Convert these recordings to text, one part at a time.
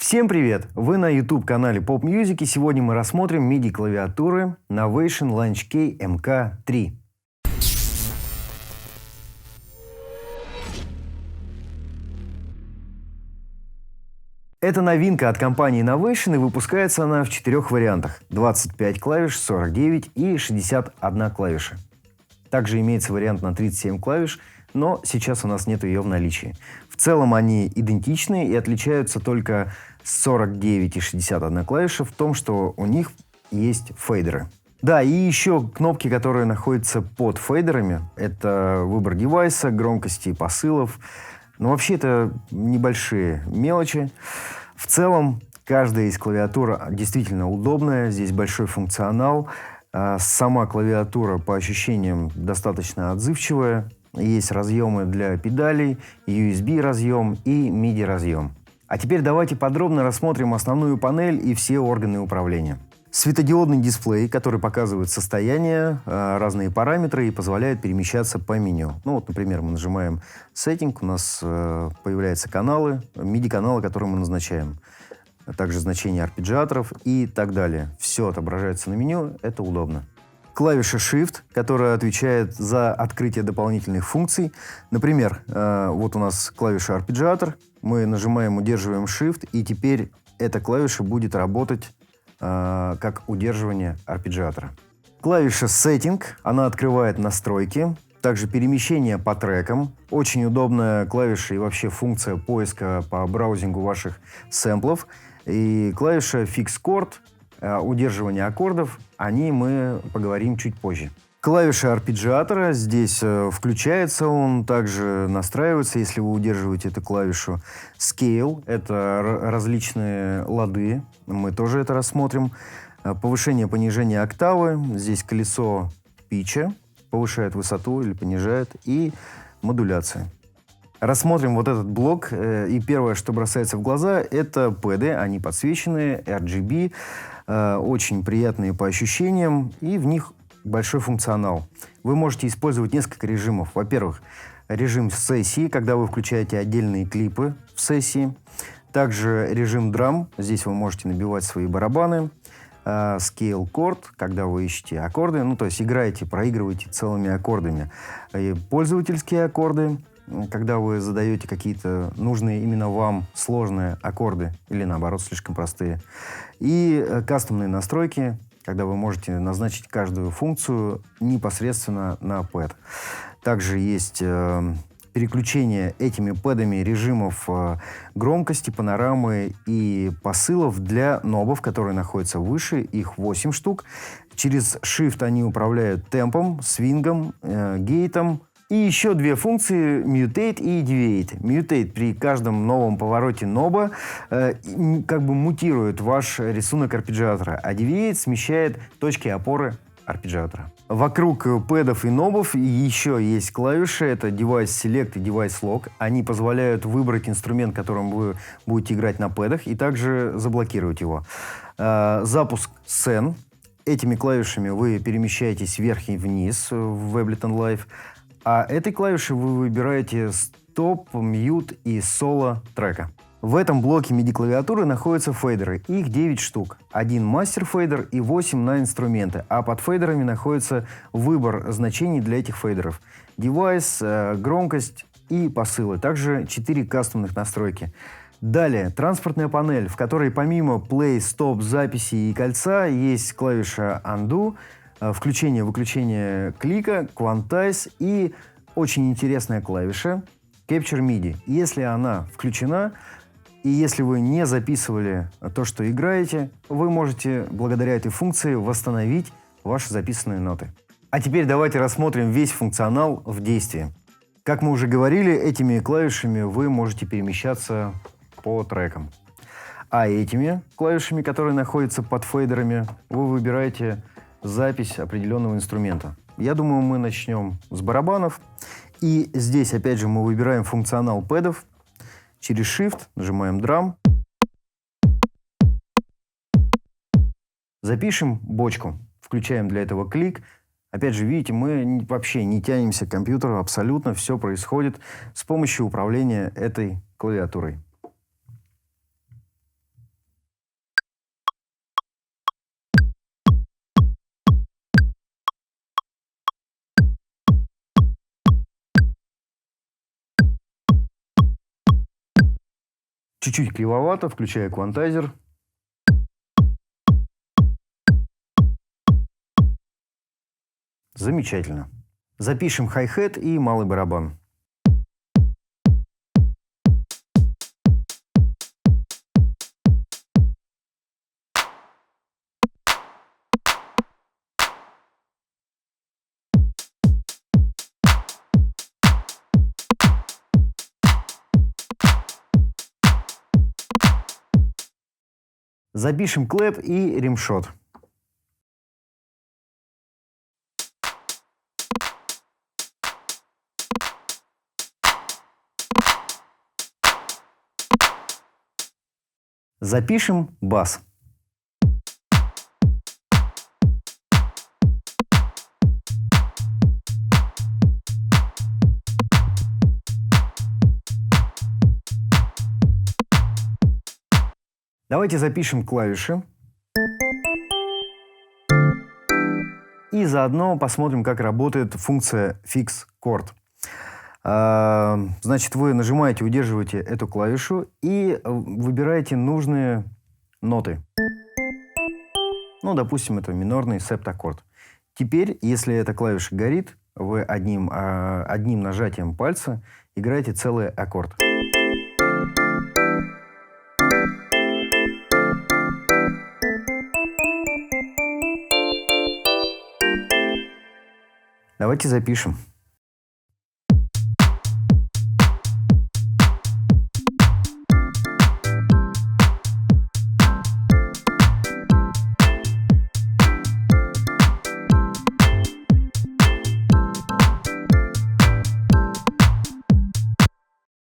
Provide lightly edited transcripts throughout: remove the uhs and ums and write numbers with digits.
Всем привет! Вы на YouTube-канале Pop Music, и сегодня мы рассмотрим MIDI-клавиатуры Novation Launch Key MK3. Это новинка от компании Novation, и выпускается она в 4 вариантах: 25 клавиш, 49 и 61 клавиша. Также имеется вариант на 37 клавиш, но сейчас у нас нет ее в наличии. В целом они идентичны и отличаются только 49 и 61 клавиша в том, что у них есть фейдеры. Да, и еще кнопки, которые находятся под фейдерами. Это выбор девайса, громкости и посылов. Но вообще это небольшие мелочи. В целом каждая из клавиатур действительно удобная. Здесь большой функционал. Сама клавиатура по ощущениям достаточно отзывчивая. Есть разъемы для педалей, USB разъем и MIDI разъем. А теперь давайте подробно рассмотрим основную панель и все органы управления. Светодиодный дисплей, который показывает состояние, разные параметры и позволяет перемещаться по меню. Ну вот, например, мы нажимаем Setting, у нас появляются каналы, MIDI-каналы, которые мы назначаем. Также значения арпеджиаторов и так далее. Все отображается на меню, это удобно. Клавиша Shift, которая отвечает за открытие дополнительных функций. Например, вот у нас клавиша арпеджиатор. Мы нажимаем, удерживаем Shift, и теперь эта клавиша будет работать как удерживание арпеджиатора. Клавиша Setting, она открывает настройки. Также перемещение по трекам. Очень удобная клавиша и вообще функция поиска по браузингу ваших сэмплов. И клавиша Fix Chord, удерживание аккордов, о ней мы поговорим чуть позже. Клавиша арпеджиатора, здесь включается он, также настраивается, если вы удерживаете эту клавишу. Scale — это различные лады, мы тоже это рассмотрим. Повышение, понижение октавы, здесь колесо питча, повышает высоту или понижает, и модуляция. Рассмотрим вот этот блок, и первое, что бросается в глаза, это пэды, они подсвеченные, RGB, очень приятные по ощущениям, и в них большой функционал. Вы можете использовать несколько режимов. Во-первых, режим сессии, когда вы включаете отдельные клипы в сессии. Также режим драм, здесь вы можете набивать свои барабаны. Scale chord, когда вы ищете аккорды, ну то есть играете, проигрываете целыми аккордами. И пользовательские аккорды, когда вы задаете какие-то нужные именно вам сложные аккорды или, наоборот, слишком простые. И кастомные настройки, когда вы можете назначить каждую функцию непосредственно на пэд. Также есть переключение этими пэдами режимов громкости, панорамы и посылов для нобов, которые находятся выше. Их 8 штук. Через Shift они управляют темпом, свингом, гейтом. И еще две функции — Mutate и Deviate. Mutate при каждом новом повороте ноба как бы мутирует ваш рисунок арпеджиатора, а Deviate смещает точки опоры арпеджиатора. Вокруг пэдов и нобов еще есть клавиши. Это Device Select и Device Lock. Они позволяют выбрать инструмент, которым вы будете играть на пэдах, и также заблокировать его. Запуск сцен. Этими клавишами вы перемещаетесь вверх и вниз в Ableton Live. А этой клавишей вы выбираете стоп, мьют и соло трека. В этом блоке MIDI-клавиатуры находятся фейдеры. Их 9 штук. Один мастер-фейдер и 8 на инструменты. А под фейдерами находится выбор значений для этих фейдеров. Девайс, громкость и посылы. Также 4 кастомных настройки. Далее, транспортная панель, в которой помимо play, stop, записи и кольца есть клавиша undo, включение-выключение клика, Quantize и очень интересная клавиша Capture MIDI. Если она включена, и если вы не записывали то, что играете, вы можете благодаря этой функции восстановить ваши записанные ноты. А теперь давайте рассмотрим весь функционал в действии. Как мы уже говорили, этими клавишами вы можете перемещаться по трекам. А этими клавишами, которые находятся под фейдерами, вы выбираете запись определенного инструмента. Я думаю, мы начнем с барабанов. И здесь, опять же, мы выбираем функционал пэдов. Через Shift нажимаем Drum. Запишем бочку. Включаем для этого клик. Опять же, видите, мы вообще не тянемся к компьютеру. Абсолютно все происходит с помощью управления этой клавиатурой. Чуть-чуть кривовато, включаю квантайзер. Замечательно. Запишем хай-хет и малый барабан. Запишем клэп и римшот. Запишем бас. Давайте запишем клавиши. И заодно посмотрим, как работает функция Fix Chord. Значит, вы нажимаете, удерживаете эту клавишу и выбираете нужные ноты. Ну, допустим, это минорный септаккорд. Теперь, если эта клавиша горит, вы одним нажатием пальца играете целый аккорд. Давайте запишем.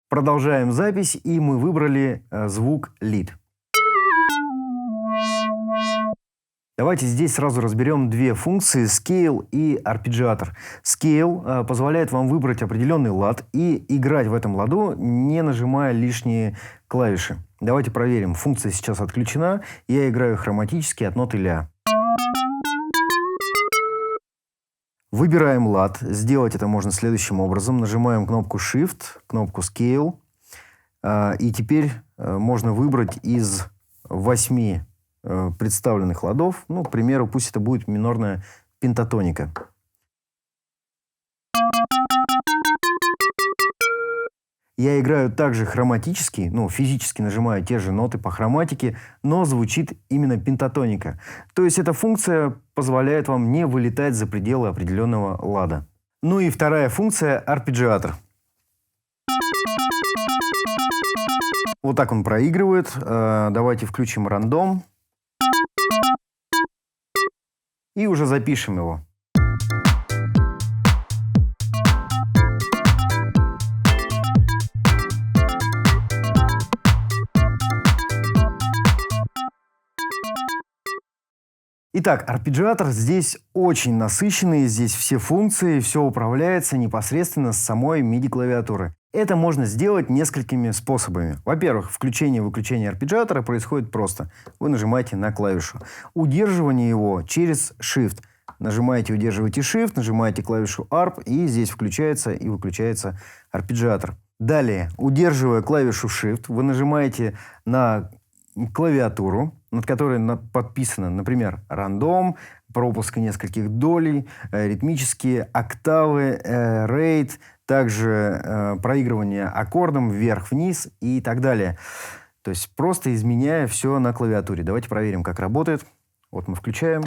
Продолжаем запись, и мы выбрали звук лид. Давайте здесь сразу разберем две функции – scale и арпеджиатор. Scale позволяет вам выбрать определенный лад и играть в этом ладу, не нажимая лишние клавиши. Давайте проверим. Функция сейчас отключена. Я играю хроматически от ноты ля. Выбираем лад. Сделать это можно следующим образом. Нажимаем кнопку Shift, кнопку Scale. И теперь можно выбрать из 8 представленных ладов. Ну, к примеру, пусть это будет минорная пентатоника. Я играю также хроматически, ну, физически нажимаю те же ноты по хроматике, но звучит именно пентатоника. То есть эта функция позволяет вам не вылетать за пределы определенного лада. Ну и вторая функция – арпеджиатор. Вот так он проигрывает. Давайте включим рандом. И уже запишем его. Итак, арпеджиатор здесь очень насыщенный, здесь все функции, все управляется непосредственно с самой MIDI-клавиатуры. Это можно сделать несколькими способами. Во-первых, включение и выключение арпеджиатора происходит просто. Вы нажимаете на клавишу. Удерживание его через Shift. Нажимаете, удерживаете Shift, нажимаете клавишу ARP, и здесь включается и выключается арпеджиатор. Далее, удерживая клавишу Shift, вы нажимаете на клавиатуру, над которой подписано, например, рандом, пропуск нескольких долей, ритмические октавы, рейд, также проигрывание аккордом вверх-вниз и так далее. То есть просто изменяя все на клавиатуре. Давайте проверим, как работает. Вот мы включаем.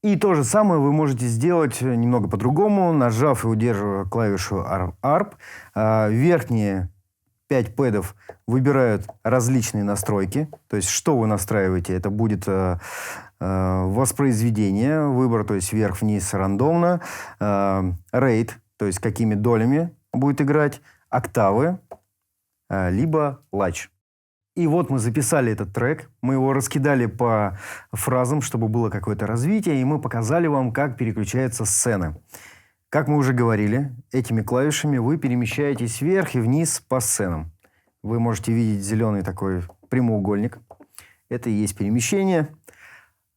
И то же самое вы можете сделать немного по-другому, нажав и удерживая клавишу ARP. Верхние 5 пэдов выбирают различные настройки. То есть, что вы настраиваете? Это будет воспроизведение, выбор, то есть вверх-вниз рандомно, рейд, то есть какими долями будет играть, октавы, либо лач. И вот мы записали этот трек, мы его раскидали по фразам, чтобы было какое-то развитие, и мы показали вам, как переключаются сцены. Как мы уже говорили, этими клавишами вы перемещаетесь вверх и вниз по сценам. Вы можете видеть зеленый такой прямоугольник. Это и есть перемещение.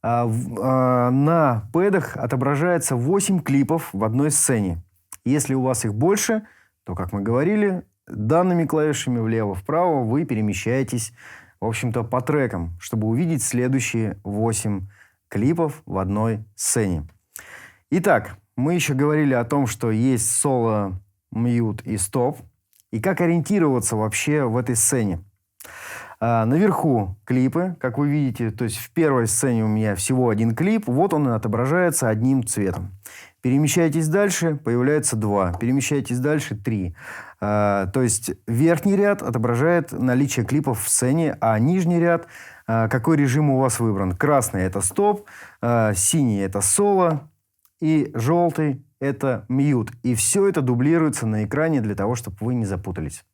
На пэдах отображается 8 клипов в одной сцене. Если у вас их больше, то, как мы говорили, данными клавишами влево-вправо вы перемещаетесь, в общем-то, по трекам, чтобы увидеть следующие 8 клипов в одной сцене. Итак, мы еще говорили о том, что есть соло, мьют и стоп, и как ориентироваться вообще в этой сцене. Наверху клипы, как вы видите, то есть в первой сцене у меня всего один клип, вот он отображается одним цветом. Перемещаетесь дальше, появляется 2, перемещаетесь дальше 3. То есть верхний ряд отображает наличие клипов в сцене, а нижний ряд, какой режим у вас выбран. Красный – это стоп, синий – это соло, и желтый – это мьют. И все это дублируется на экране для того, чтобы вы не запутались.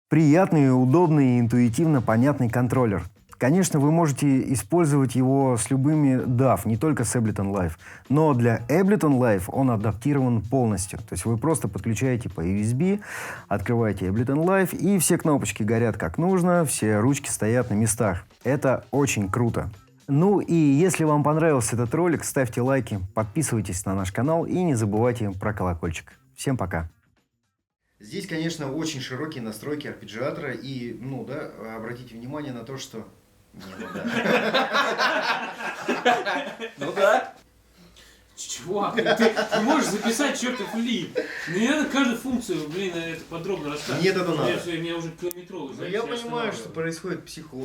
Приятный, удобный и интуитивно понятный контроллер. Конечно, вы можете использовать его с любыми DAW, не только с Ableton Live. Но для Ableton Live он адаптирован полностью. То есть вы просто подключаете по USB, открываете Ableton Live, и все кнопочки горят как нужно, все ручки стоят на местах. Это очень круто. Ну и если вам понравился этот ролик, ставьте лайки, подписывайтесь на наш канал и не забывайте про колокольчик. Всем пока! Здесь, конечно, очень широкие настройки арпеджиатора, и, обратите внимание на то, что... Ну да. Чувак, ты можешь записать чертов лип. Не надо каждую функцию, это подробно рассказывать. Нет, это надо. Меня уже километровый. Я понимаю, что происходит психоз.